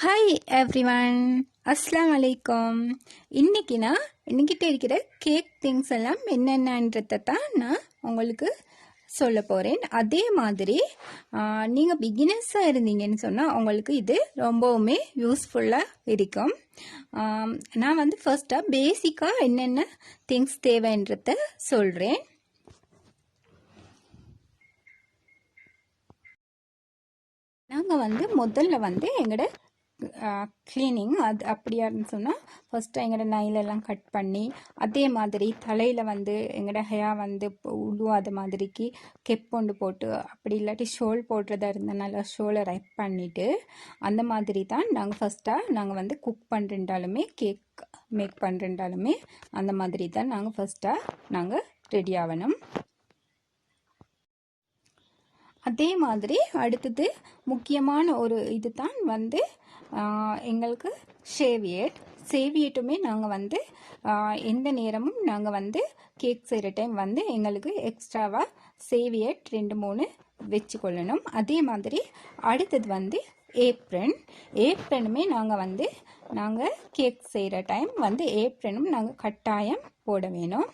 Hi everyone, அஸ்ஸலாமு அலைக்கும். இன்றைக்கி நான் என்கிட்ட இருக்கிற கேக் திங்ஸ் எல்லாம் என்னென்னன்றதை தான் நான் உங்களுக்கு சொல்ல போகிறேன். அதே மாதிரி நீங்கள் பிகினர்ஸாக இருந்தீங்கன்னு சொன்னால் உங்களுக்கு இது ரொம்பவுமே யூஸ்ஃபுல்லாக இருக்கும். நான் வந்து ஃபர்ஸ்ட்டாக பேசிக்காக என்னென்ன திங்ஸ் தேவைன்றதை சொல்கிறேன். நாங்கள் வந்து முதல்ல வந்து எங்களோட க்ளீனிங் அது அப்படியான்னு சொன்னால் ஃபஸ்ட்டு எங்களோட நைலெல்லாம் கட் பண்ணி, அதே மாதிரி தலையில் வந்து எங்களோட ஹேர் வந்து உழுவாத மாதிரிக்கு கெப் கொண்டு போட்டு, அப்படி இல்லாட்டி ஷோல் போடுறதா இருந்தால் நல்லா ஷோலை ரைப் பண்ணிவிட்டு, அந்த மாதிரி தான் நாங்கள் வந்து குக் பண்ணுறாலுமே கேக் மேக் பண்ணுறாலுமே அந்த மாதிரி தான் நாங்கள் ரெடி ஆகணும். அதே மாதிரி அடுத்தது முக்கியமான ஒரு இது தான் வந்து எங்களுக்கு சேவியேட்டுமே நாங்கள் வந்து எந்த நேரமும் நாங்கள் வந்து கேக் செய்கிற டைம் வந்து எங்களுக்கு எக்ஸ்ட்ராவாக சேவியேட் 2-3 வச்சுக்கொள்ளணும். அதே மாதிரி அடுத்தது வந்து ஏப்ரனுமே நாங்கள் கேக் செய்கிற டைம் வந்து ஏப்ரனும் நாங்கள் கட்டாயம் போட வேணும்.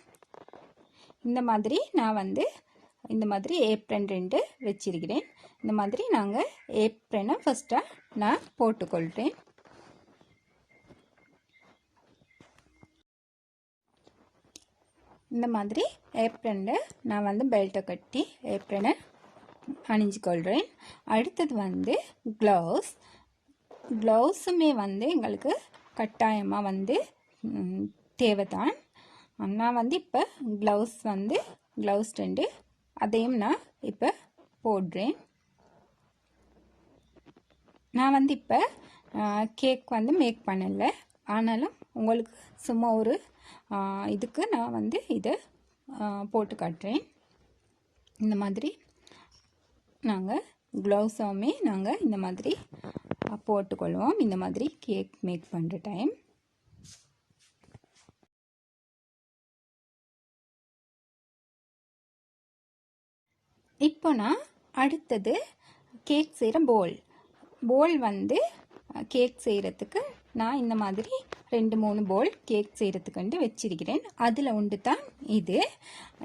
இந்த மாதிரி ஏப்ரன் 2 வச்சிருக்கிறேன். இந்த மாதிரி நாங்கள் ஏப்ரனை ஃபஸ்ட்டாக நான் போட்டுக்கொள்கிறேன். இந்த மாதிரி ஏப்ரனில் நான் வந்து பெல்ட்டை கட்டி ஏப்ரனை அணிஞ்சிக்கொள்கிறேன். அடுத்தது வந்து க்ளவுஸுமே வந்து எங்களுக்கு கட்டாயமாக வந்து தேவைதான். நான் வந்து இப்போ க்ளவுஸ் 2 அதையும் நான் இப்போ போடுறேன். நான் வந்து இப்போ கேக் வந்து மேக் பண்ணலை, ஆனாலும் உங்களுக்கு சும்மா ஒரு இதுக்கு நான் வந்து இதை போட்டு காட்டுறேன். இந்த மாதிரி நாங்கள் க்ளவுஸுமே நாங்கள் இந்த மாதிரி போட்டுக்கொள்வோம். இந்த மாதிரி கேக் மேக் பண்ணுற டைம் இப்போ நான் அடுத்தது கேக் செய்கிற போல் வந்து கேக் செய்கிறதுக்கு நான் இந்த மாதிரி 2-3 போல் கேக் செய்கிறதுக்கு வச்சிருக்கிறேன். அதில் ஒன்று தான் இது.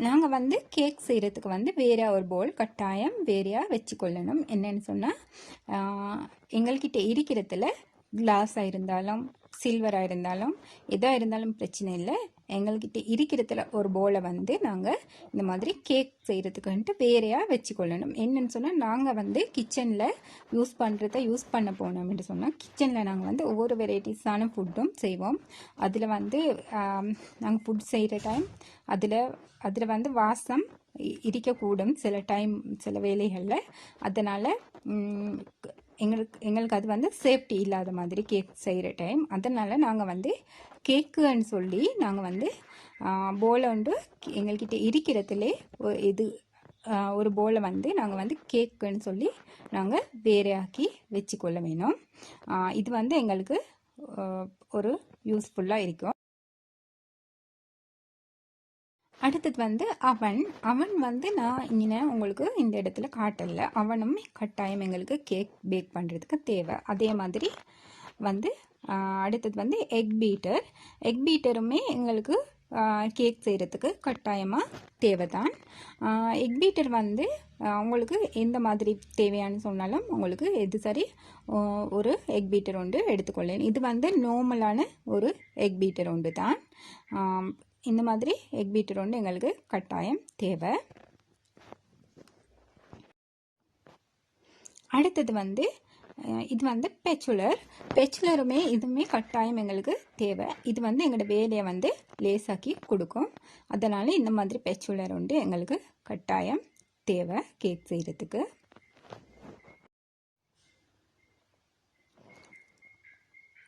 நாங்கள் வந்து கேக் செய்கிறதுக்கு வந்து வேறு ஒரு போல் கட்டாயம் வேறையாக வச்சுக்கொள்ளணும். என்னென்னு சொன்னால் எங்கள்கிட்ட இருக்கிறதுல கிளாஸாக இருந்தாலும் சில்வராக இருந்தாலும் எதாக இருந்தாலும் பிரச்சனை இல்லை. எங்கள்கிட்ட இருக்கிறதுல ஒரு போலை வந்து நாங்கள் இந்த மாதிரி கேக் செய்கிறதுக்குன்ட்டு வேறையாக வச்சுக்கொள்ளணும். என்னென்னு சொன்னால் நாங்கள் வந்து கிச்சனில் யூஸ் பண்ண போனோம்னு சொன்னால் கிச்சனில் நாங்கள் வந்து ஒவ்வொரு வெரைட்டிஸான ஃபுட்டும் செய்வோம். அதில் வந்து நாங்கள் ஃபுட் செய்கிற டைம் அதில் வந்து வாசம் இருக்கக்கூடும் சில வேலைகளில். அதனால் எங்களுக்கு அது வந்து சேஃப்டி இல்லாத மாதிரி கேக் செய்கிற டைம். அதனால் நாங்கள் வந்து கேக்குன்னு சொல்லி நாங்கள் வந்து போலை வந்து எங்கள்கிட்ட இருக்கிறதுலே ஒரு போலை வந்து நாங்கள் வந்து கேக்குன்னு சொல்லி நாங்கள் வேறையாக்கி வச்சுக்கொள்ள வேணும். இது வந்து எங்களுக்கு ஒரு யூஸ்ஃபுல்லாக இருக்கும். அடுத்தது வந்து அவன் வந்து நான் இங்கே உங்களுக்கு இந்த இடத்துல காட்டலை. அவனும் கட்டாயம் எங்களுக்கு கேக் பேக் பண்ணுறதுக்கு தேவை. அதே மாதிரி வந்து அடுத்தது வந்து எக் பீட்டருமே எங்களுக்கு கேக் செய்கிறதுக்கு கட்டாயமாக தேவை தான். எக் பீட்டர் வந்து உங்களுக்கு எந்த மாதிரி தேவையானு சொன்னாலும் உங்களுக்கு எது சரி ஒரு எக் பீட்டர் ஒன்று எடுத்துக்கொள்ளேன். இது வந்து நார்மலான ஒரு எக் பீட்டர் ஒன்று தான். இந்த மாதிரி எக் பீட்டர் ஒன்று எங்களுக்கு கட்டாயம் தேவை. அடுத்தது வந்து இது வந்து பெச்சுலருமே இதுவுமே கட்டாயம் எங்களுக்கு தேவை. இது வந்து எங்களோட வேலையை வந்து லேசாக்கி கொடுக்கும். அதனால் இந்த மாதிரி பெச்சுலர் ஒன்று எங்களுக்கு கட்டாயம் தேவை கேக் செய்கிறதுக்கு.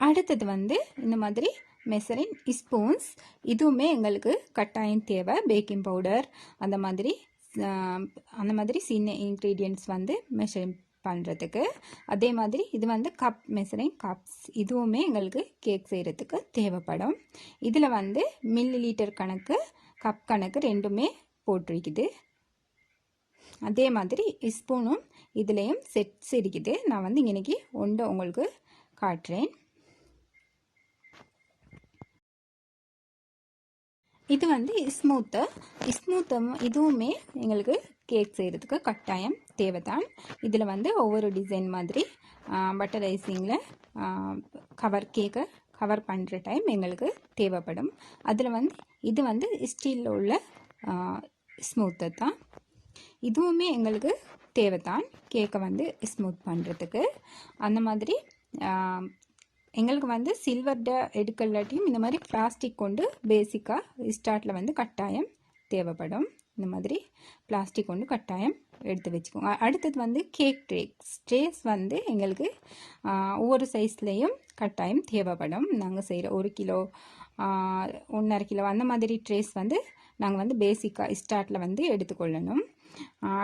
அடுத்தது வந்து இந்த மாதிரி மெஷரிங் ஸ்பூன்ஸ் இதுவுமே எங்களுக்கு கட்டாயம் தேவை. பேக்கிங் பவுடர் அந்த மாதிரி சின்ன இன்க்ரீடியன்ட்ஸ் வந்து மெஷரிங் பண்ணுறதுக்கு. அதே மாதிரி இது வந்து மெஷரிங் கப்ஸ் இதுவுமே எங்களுக்கு கேக் செய்கிறதுக்கு தேவைப்படும். இதில் வந்து மில்லி லிட்டர் கணக்கு கப் கணக்கு ரெண்டுமே போட்டிருக்குது. அதே மாதிரி ஸ்பூனும் இதுலேயும் செட்ஸ் இருக்குது. நான் வந்து இன்றைக்கி உங்களுக்கு காட்டுறேன். இது வந்து ஸ்மூத்தம் இதுவுமே எங்களுக்கு கேக் செய்கிறதுக்கு கட்டாயம் தேவைதான். இதில் வந்து ஒவ்வொரு டிசைன் மாதிரி பட்டர் ஐசிங்கில் கேக்கை கவர் பண்ணுற டைம் எங்களுக்கு தேவைப்படும். அதில் வந்து இது வந்து ஸ்டீலில் உள்ள ஸ்மூத்தை தான். இதுவுமே எங்களுக்கு தேவைதான் கேக்கை வந்து ஸ்மூத் பண்ணுறதுக்கு. அந்த மாதிரி எங்களுக்கு வந்து சில்வர்ட எடுக்கலாட்டியும் இந்த மாதிரி பிளாஸ்டிக் கொண்டு பேசிக்காக ஸ்டார்ட்டில் வந்து கட்டாயம் தேவைப்படும். இந்த மாதிரி பிளாஸ்டிக் கொண்டு கட்டாயம் எடுத்து வச்சுக்கோங்க. அடுத்தது வந்து கேக் ட்ரேஸ் வந்து எங்களுக்கு ஒவ்வொரு சைஸ்லேயும் கட்டாயம் தேவைப்படும். நாங்கள் செய்கிற 1 கிலோ 1.5 கிலோ அந்த மாதிரி ட்ரேஸ் வந்து நாங்கள் வந்து பேசிக்காக ஸ்டார்ட்டில் வந்து எடுத்துக்கொள்ளணும்.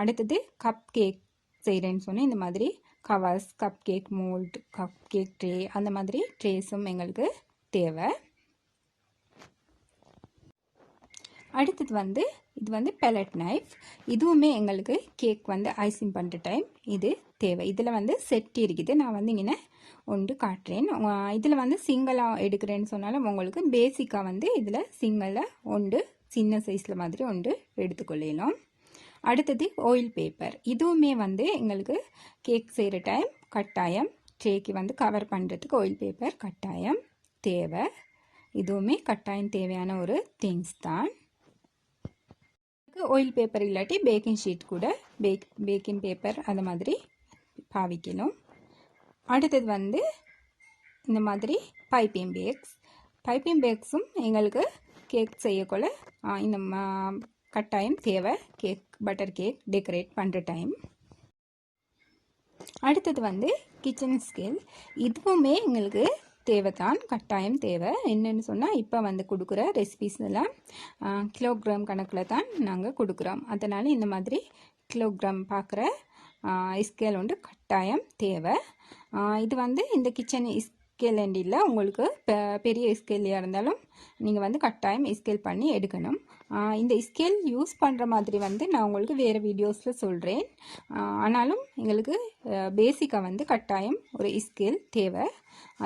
அடுத்தது கப் கேக் செய்கிறேன்னு சொன்னால் இந்த மாதிரி covers, cupcake mould, cupcake tray அந்த மாதிரி ட்ரேஸும் எங்களுக்கு தேவை. அடுத்தது வந்து இது வந்து பெலட் நைஃப். இதுவுமே எங்களுக்கு கேக் வந்து ஐசிங் பண்ணுற டைம் இது தேவை. இதில் வந்து செட் இருக்குது. நான் வந்து இங்கே ஒன்று காட்டுறேன். இதில் வந்து சிங்கிளாக எடுக்கிறேன்னு சொன்னாலும் உங்களுக்கு பேசிக்காக வந்து இதில் சிங்கிளாக ஒன்று சின்ன சைஸில் மாதிரி ஒன்று எடுத்துக்கொள்ளலாம். அடுத்தது ஆயில் பேப்பர். இதுவுமே வந்து எங்களுக்கு கேக் செய்கிற டைம் கட்டாயம் ட்ரேக்கு வந்து கவர் பண்ணுறதுக்கு ஆயில் பேப்பர் கட்டாயம் தேவை. இதுவுமே கட்டாயம் தேவையான ஒரு திங்ஸ் தான். ஆயில் பேப்பர் இல்லாட்டி பேக்கிங் ஷீட் கூட பேக்கிங் பேப்பர் அந்த மாதிரி பாவிக்கணும். அடுத்தது வந்து இந்த மாதிரி பைப்பிங் பேக்ஸும் எங்களுக்கு கேக் செய்யக்குள்ள இந்த கட்டாயம் தேவை. பட்டர் கேக் டெக்கரேட் பண்ணுற டைம். அடுத்தது வந்து கிச்சன் ஸ்கேல். இதுவுமே எங்களுக்கு தேவைதான், கட்டாயம் தேவை. என்னென்னு சொன்னால் இப்போ வந்து கொடுக்குற ரெசிபிஸ் எல்லாம் கிலோகிராம் கணக்கில் தான் நாங்கள் கொடுக்குறோம். அதனால் இந்த மாதிரி கிலோகிராம் பார்க்குற ஸ்கேல் ஒன்று கட்டாயம் தேவை. இது வந்து இந்த கிச்சன் ஸ்கேல் இல்லை, உங்களுக்கு பெரிய ஸ்கேலியாக இருந்தாலும் நீங்கள் வந்து கட்டாயம் ஸ்கேல் பண்ணி எடுக்கணும். இந்த ஸ்கேல் யூஸ் பண்ணுற மாதிரி வந்து நான் உங்களுக்கு வேறு வீடியோஸில் சொல்கிறேன். ஆனாலும் எங்களுக்கு பேசிக்காக வந்து கட்டாயம் ஒரு ஸ்கேல் தேவை.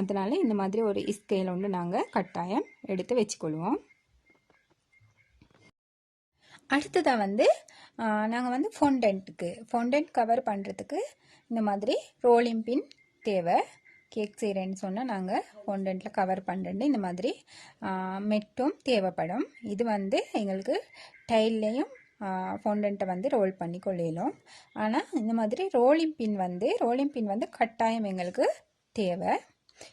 அதனால் இந்த மாதிரி ஒரு ஸ்கேல் ஒன்று நாங்கள் கட்டாயம் எடுத்து வச்சுக்கொள்வோம். அடுத்ததாக வந்து நாங்கள் வந்து ஃபொண்டன்ட் கவர் பண்ணுறதுக்கு இந்த மாதிரி ரோலிங் பின் தேவை. கேக் செய்கிறேன்னு சொன்னால் நாங்கள் ஃபொண்டன்ட்டில் கவர் பண்ணுறது இந்த மாதிரி மெட்டும் தேவைப்படும். இது வந்து எங்களுக்கு டைல்லையும் ஃபொண்டன்ட்டை வந்து ரோல் பண்ணி கொள்ளலாம். ஆனால் இந்த மாதிரி ரோலிங் பின் வந்து கட்டாயம் எங்களுக்கு தேவை.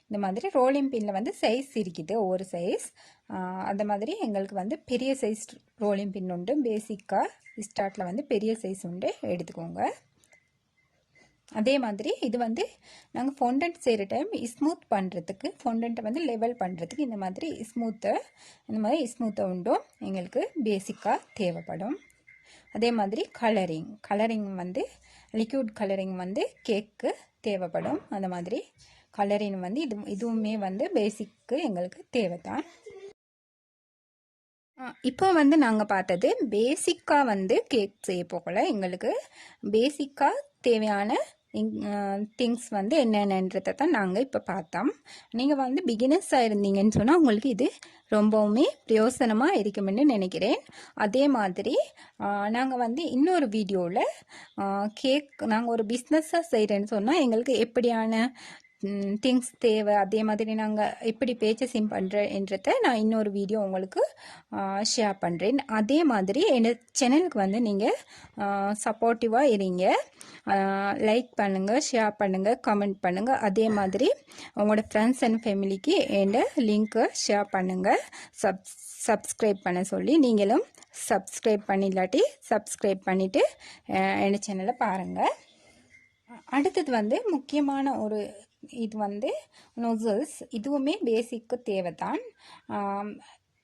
இந்த மாதிரி ரோலிங் பின்னில் வந்து சைஸ் இருக்குது, ஒவ்வொரு சைஸ். அந்த மாதிரி எங்களுக்கு வந்து பெரிய சைஸ் ரோலிங் பின் உண்டு. பேசிக்காக ஸ்டார்ட்டில் வந்து பெரிய சைஸ் உண்டு, எடுத்துக்கோங்க. அதே மாதிரி இது வந்து நாங்கள் ஃபொண்டன்ட் செய்கிற டைம் ஸ்மூத் பண்ணுறதுக்கு, ஃபொண்டன்ட்டை வந்து லெவல் பண்ணுறதுக்கு இந்த மாதிரி ஸ்மூத்தை உண்டும் எங்களுக்கு பேசிக்காக தேவைப்படும். அதே மாதிரி கலரிங் வந்து லிக்விட் கலரிங் வந்து கேக்கு தேவைப்படும். அந்த மாதிரி கலரிங் வந்து இதுவுமே வந்து பேசிக்கு எங்களுக்கு தேவைதான். இப்போ வந்து நாங்கள் பார்த்தது பேசிக்காக வந்து கேக் செய்ய போகல. எங்களுக்கு பேசிக்காக தேவையான திங்ஸ் வந்து என்னென்னன்றதை தான் நாங்கள் இப்போ பார்த்தோம். நீங்கள் வந்து பிகினர்ஸாக இருந்தீங்கன்னு சொன்னால் உங்களுக்கு இது ரொம்பவுமே பிரயோசனமாக இருக்குமென்னு நினைக்கிறேன். அதே மாதிரி நாங்கள் வந்து இன்னொரு வீடியோவில் நாங்கள் ஒரு பிஸ்னஸாக செய்கிறேன்னு சொன்னால் எங்களுக்கு எப்படியான திங்ஸ் தேவை, அதே மாதிரி நாங்கள் எப்படி பர்ச்சேசிங் பண்ணுறேன்றதை நான் இன்னொரு வீடியோ உங்களுக்கு ஷேர் பண்ணுறேன். அதே மாதிரி என்னோட சேனலுக்கு வந்து நீங்கள் சப்போர்ட்டிவாக இருங்க. லைக் பண்ணுங்கள், ஷேர் பண்ணுங்கள், கமெண்ட் பண்ணுங்கள். அதே மாதிரி உங்களோட ஃப்ரெண்ட்ஸ் அண்ட் ஃபேமிலிக்கு என்னோட லிங்க்கை ஷேர் பண்ணுங்கள். சப்ஸ்கிரைப் பண்ண சொல்லி நீங்களும் சப்ஸ்கிரைப் பண்ணில்லாட்டி சப்ஸ்கிரைப் பண்ணிவிட்டு என்னோட சேனலை பாருங்கள். அடுத்தது வந்து முக்கியமான ஒரு இது வந்து நொசல்ஸ். இதுவுமே பேசிக்கு தேவை தான்.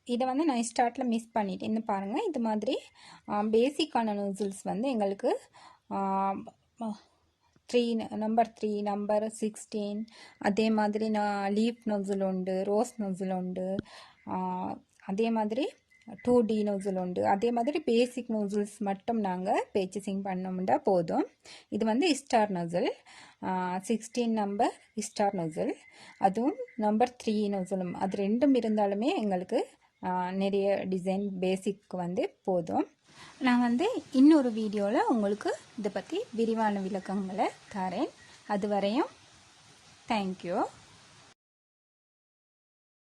இதை வந்து நான் ஸ்டார்ட்டில் மிஸ் பண்ணிட்டேன். இன்னும் பாருங்கள், இது மாதிரி பேசிக்கான நொசல்ஸ் வந்து எங்களுக்கு 3 நம்பர் 16 அதே மாதிரி நான் லீஃப் நொசல் உண்டு, ரோஸ் நொசல் உண்டு, அதே மாதிரி 2D நோசல் உண்டு. அதே மாதிரி பேசிக் நோசல்ஸ் மட்டும் நாங்கள் பர்ச்சேசிங் பண்ணோம்னா போதும். இது வந்து star nozzle. 16 number star nozzle, அதுவும் நம்பர் 3 நோசலும், அது ரெண்டும் இருந்தாலுமே எங்களுக்கு நிறைய டிசைன் பேசிக் வந்து போதும். நான் வந்து இன்னொரு வீடியோவில் உங்களுக்கு இதை பற்றி விரிவான விளக்கங்களை தரேன். அது வரையும் தேங்க்யூ.